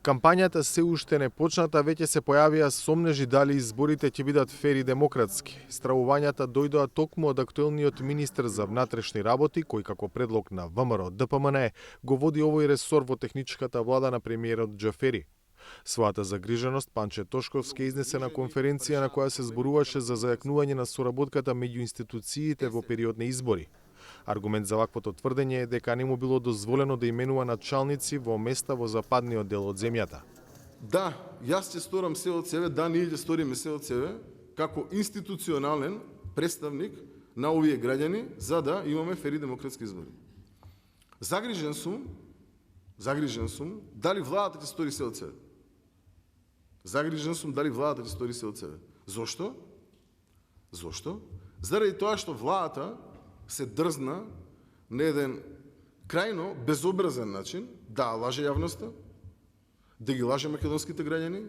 Кампањата се уште не почната, веќе се појавија сомнежи дали изборите ќе бидат фер и демократски. Стравувањата дојдоа токму од актуелниот министер за внатрешни работи, кој како предлог на ВМРО ДПМН го води овој ресор во техничката влада на премиерот Џафери. Својата загриженост Панче Тошковски изнесе на конференција на која се зборуваше за зајакнување на соработката меѓу институциите во период на избори. Аргумент за ваквото тврдење е дека не му било дозволено да именува началници во места во западниот дел од земјата. Да, јас ќе сторам се од себе, да, ние ќе сториме се од себе, како институционален представник на овие граѓани, за да имаме фери демократски избори. Загрижен сум, дали владата ќе стори се од себе. Загрижен сум дали владата ќе стори се од себе. Зошто? Заради тоа што владата се дрзна на еден крајно безобразен начин да лаже јавноста, да ги лаже македонските граѓани,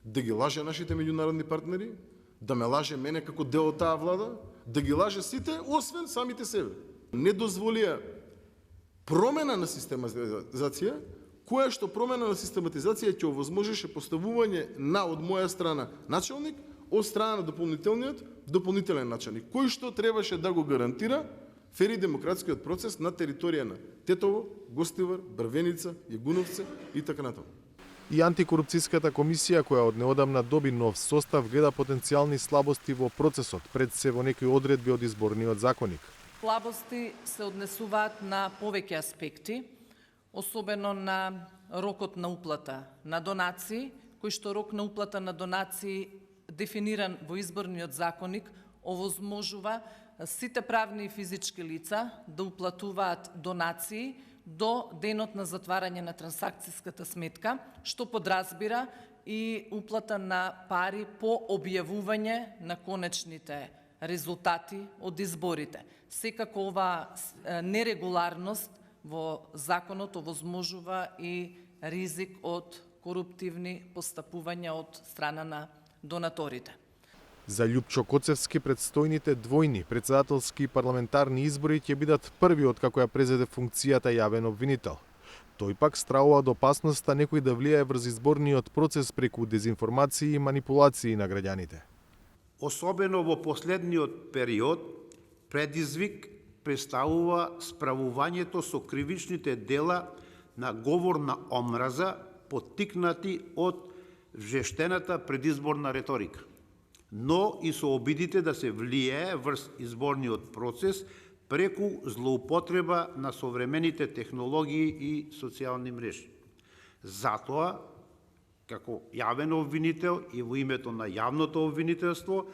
да ги лаже нашите меѓународни партнери, да ме лаже мене како дел од таа влада, да ги лаже сите, освен самите себе. Не дозволија промена на систематизација, која што промена на систематизација ќе овозможеше поставување на од моја страна началник, од страна на дополнителен началник, кој што требаше да го гарантира фери демократскиот процес на територија на Тетово, Гостивар, Брвеница, Јагуновце и така натаму. И антикорупцијската комисија, која од неодамна доби нов состав, гледа потенцијални слабости во процесот, пред се во некои одредби од изборниот законник. Слабости се однесуваат на повеќе аспекти, особено на рокот на уплата на донации, кој што рок на уплата на донации дефиниран во изборниот законник овозможува сите правни и физички лица да уплатуваат донации до денот на затварање на трансакцијската сметка, што подразбира и уплата на пари по објавување на конечните резултати од изборите. Секако ова нерегуларност во законот овозможува и ризик од коруптивни постапувања од страна на донаторите. За Љупчо Коцевски предстојните двојни претседателски и парламентарни избори ќе бидат први од како ја презеде функцијата јавен обвинител. Тој пак стравува од опасноста некој да влијае врз изборниот процес преку дезинформации и манипулации на граѓаните. Особено во последниот период, предизвик представува справувањето со кривичните дела на говор на омраза, поттикнати од вжештената предизборна реторика, но и со обидите да се влијае врз изборниот процес преку злоупотреба на современите технологии и социјални мрежи. Затоа, како јавен обвинител и во името на јавното обвинителство,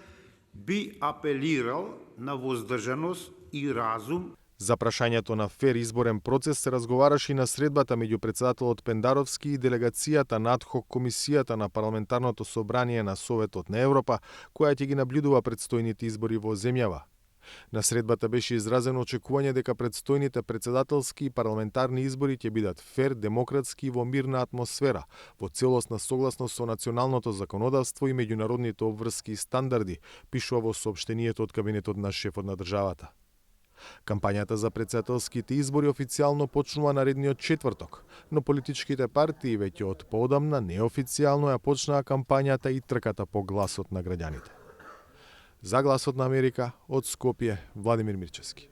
би апелирал на воздржаност и разум. За прашањето на фер изборен процес се разговараше и на средбата меѓу претседателот Пендаровски и делегацијата на адхок комисијата на парламентарното собрание на Советот на Европа, која ќе ги наблюдува предстојните избори во земјава. На средбата беше изразено очекување дека предстојните претседателски и парламентарни избори ќе бидат фер, демократски и во мирна атмосфера, во целосна согласност со националното законодавство и меѓународните обврски и стандарди, пишува во соопштението од кабинетот на шефот на државата. Кампањата за претседателските избори официјално почнува наредниот четврток, но политичките партии веќе од поодамна неофицијално ја почнаа кампањата и трката по гласот на граѓаните. За Гласот на Америка, од Скопје, Владимир Мирчевски.